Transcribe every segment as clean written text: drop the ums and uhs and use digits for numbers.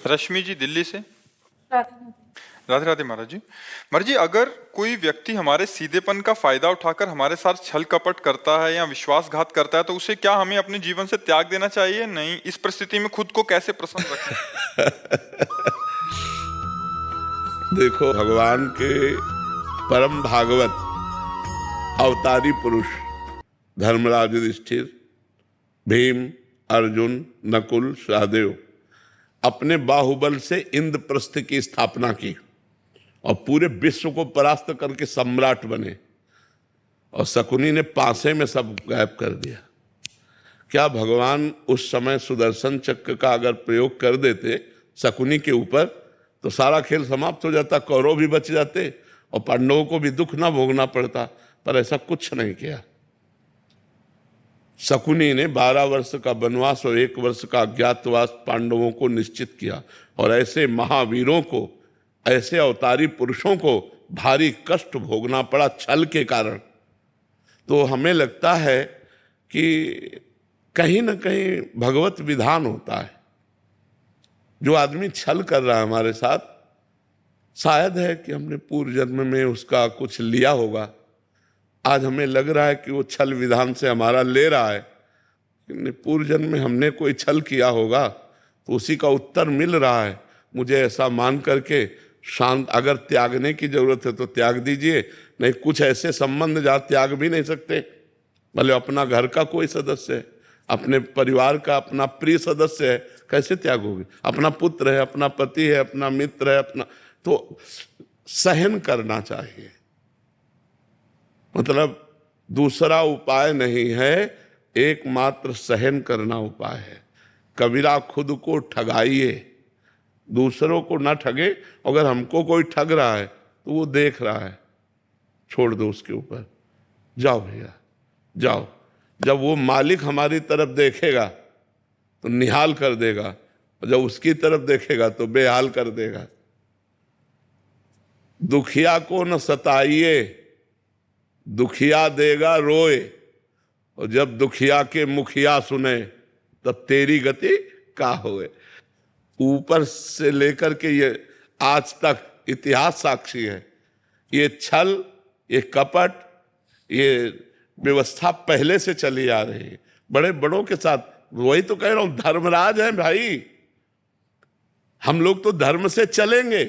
रश्मि जी दिल्ली से। राधे राधे राधे महाराज जी। महाराज जी, अगर कोई व्यक्ति हमारे सीधेपन का फायदा उठाकर हमारे साथ छल कपट करता है या विश्वासघात करता है तो उसे क्या हमें अपने जीवन से त्याग देना चाहिए? नहीं, इस परिस्थिति में खुद को कैसे प्रसन्न रखें? देखो, भगवान के परम भागवत अवतारी पुरुष धर्मराज युधिष्ठिर, भीम, अर्जुन, नकुल, सहदेव अपने बाहुबल से इंद्रप्रस्थ की स्थापना की और पूरे विश्व को परास्त करके सम्राट बने, और शकुनी ने पासे में सब गायब कर दिया। क्या भगवान उस समय सुदर्शन चक्र का अगर प्रयोग कर देते शकुनी के ऊपर तो सारा खेल समाप्त हो जाता, कौरव भी बच जाते और पांडवों को भी दुख ना भोगना पड़ता, पर ऐसा कुछ नहीं किया। शकुनी ने 12 वर्ष का वनवास और 1 वर्ष का अज्ञातवास पांडवों को निश्चित किया, और ऐसे महावीरों को, ऐसे अवतारी पुरुषों को भारी कष्ट भोगना पड़ा छल के कारण। तो हमें लगता है कि कहीं ना कहीं भगवत विधान होता है। जो आदमी छल कर रहा है हमारे साथ, शायद है कि हमने पूर्व जन्म में उसका कुछ लिया होगा। आज हमें लग रहा है कि वो छल विधान से हमारा ले रहा है, लेकिन पूर्व जन्म में हमने कोई छल किया होगा तो उसी का उत्तर मिल रहा है। मुझे ऐसा मान करके शांत, अगर त्यागने की जरूरत है तो त्याग दीजिए, नहीं कुछ ऐसे संबंध जहाँ त्याग भी नहीं सकते। भले अपना घर का कोई सदस्य है, अपने परिवार का अपना प्रिय सदस्य है, कैसे त्यागोगे? अपना पुत्र है, अपना पति है, अपना मित्र है, अपना, तो सहन करना चाहिए। मतलब दूसरा उपाय नहीं है, एकमात्र सहन करना उपाय है। कबीरा खुद को ठगाइए, दूसरों को ना ठगे। अगर हमको कोई ठग रहा है तो वो देख रहा है, छोड़ दो उसके ऊपर, जाओ भैया जाओ। जब वो मालिक हमारी तरफ देखेगा तो निहाल कर देगा, और जब उसकी तरफ देखेगा तो बेहाल कर देगा। दुखिया को न सताइए, दुखिया देगा रोए, और जब दुखिया के मुखिया सुने तब तेरी गति का होए। ऊपर से लेकर के ये आज तक इतिहास साक्षी है। ये छल, ये कपट, ये व्यवस्था पहले से चली आ रही है बड़े बड़ों के साथ। वही तो कह रहा हूं, धर्मराज है भाई। हम लोग तो धर्म से चलेंगे,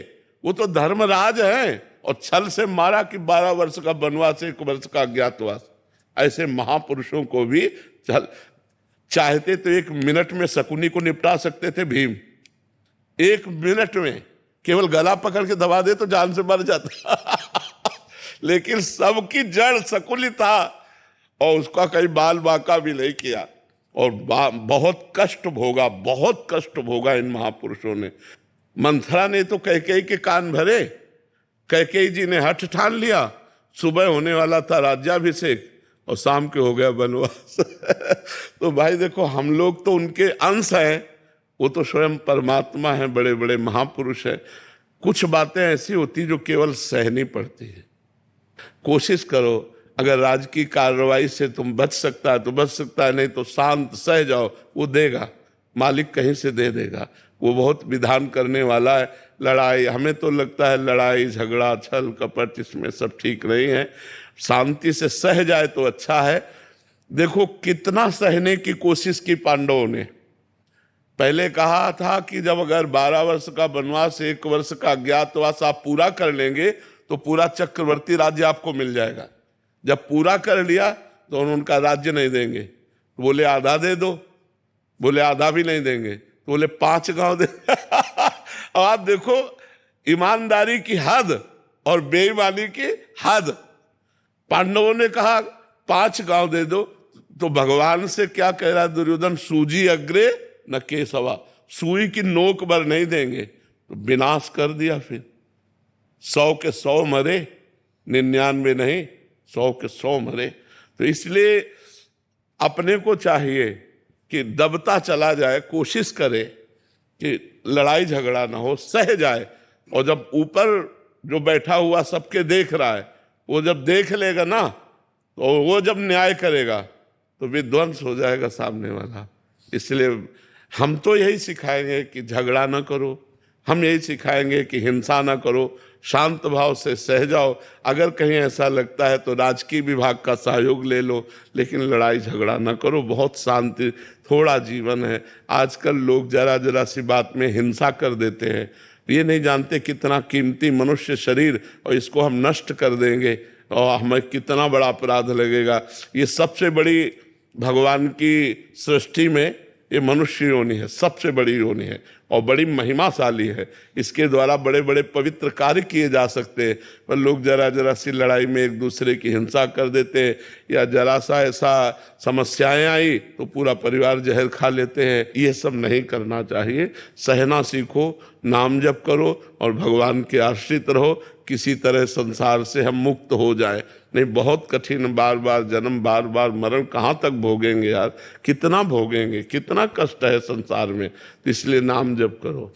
वो तो धर्मराज है, और छल से मारा कि 12 वर्ष का वनवास, 1 वर्ष का अज्ञातवास। ऐसे महापुरुषों को भी छल, चाहते तो 1 मिनट में शकुनी को निपटा सकते थे भीम। 1 मिनट में केवल गला पकड़ के दबा दे तो जान से मर जाता लेकिन सबकी जड़ शकुनी था, और उसका कहीं बाल बांका भी नहीं किया, और बहुत कष्ट भोगा, बहुत कष्ट भोगा इन महापुरुषों ने। मंथरा ने तो कैकेयी के कान भरे। कैकेयी जी ने हठ ठान लिया, सुबह होने वाला था राज्याभिषेक और शाम के हो गया वनवास तो भाई देखो, हम लोग तो उनके अंश हैं, वो तो स्वयं परमात्मा है, बड़े बड़े महापुरुष है। कुछ बातें ऐसी होती जो केवल सहनी पड़ती है। कोशिश करो, अगर राजकीय कार्रवाई से तुम बच सकता है तो बच सकता है, नहीं तो शांत सह जाओ, वो देगा, मालिक कहीं से दे देगा। वो बहुत विधान करने वाला है। लड़ाई, हमें तो लगता है लड़ाई झगड़ा छल कपट इसमें सब ठीक नहीं है। शांति से सह जाए तो अच्छा है। देखो कितना सहने की कोशिश की पांडवों ने। पहले कहा था कि जब अगर 12 वर्ष का वनवास, 1 वर्ष का अज्ञातवास आप पूरा कर लेंगे तो पूरा चक्रवर्ती राज्य आपको मिल जाएगा। जब पूरा कर लिया तो उनका राज्य नहीं देंगे, तो बोले आधा दे दो, बोले आधा भी नहीं देंगे, तो बोले 5 गांव दे अब आप देखो ईमानदारी की हद और बेईमानी की हद। पांडवों ने कहा 5 गांव दे दो, तो भगवान से क्या कह रहा है दुर्योधन? सूजी अग्रे न केसवा, सुई की नोक भर नहीं देंगे। तो विनाश कर दिया। फिर 100 के 100 मरे, 99 नहीं, 100 के 100 मरे। तो इसलिए अपने को चाहिए कि दबता चला जाए, कोशिश करे कि लड़ाई झगड़ा ना हो, सह जाए। और जब ऊपर जो बैठा हुआ सबके देख रहा है, वो जब देख लेगा ना, तो वो जब न्याय करेगा तो विध्वंस हो जाएगा सामने वाला। इसलिए हम तो यही सिखाएंगे कि झगड़ा ना करो, हम यही सिखाएंगे कि हिंसा ना करो, शांत भाव से सह जाओ। अगर कहीं ऐसा लगता है तो राजकीय विभाग का सहयोग ले लो, लेकिन लड़ाई झगड़ा ना करो। बहुत शांति थोड़ा जीवन है। आजकल लोग जरा जरा सी बात में हिंसा कर देते हैं। ये नहीं जानते कितना कीमती मनुष्य शरीर, और इसको हम नष्ट कर देंगे और हमें कितना बड़ा अपराध लगेगा। ये सबसे बड़ी भगवान की सृष्टि में ये मनुष्य योनि है, सबसे बड़ी योनि है और बड़ी महिमाशाली है। इसके द्वारा बड़े बड़े पवित्र कार्य किए जा सकते हैं, पर लोग जरा जरा सी लड़ाई में एक दूसरे की हिंसा कर देते हैं, या जरा सा ऐसा समस्याएं आई तो पूरा परिवार जहर खा लेते हैं। ये सब नहीं करना चाहिए। सहना सीखो, नाम जप करो और भगवान के आश्रित रहो। किसी तरह संसार से हम मुक्त हो जाए, नहीं बहुत कठिन, बार बार जन्म, बार बार मरण कहाँ तक भोगेंगे यार, कितना भोगेंगे, कितना कष्ट है संसार में। तो इसलिए नाम जप करो।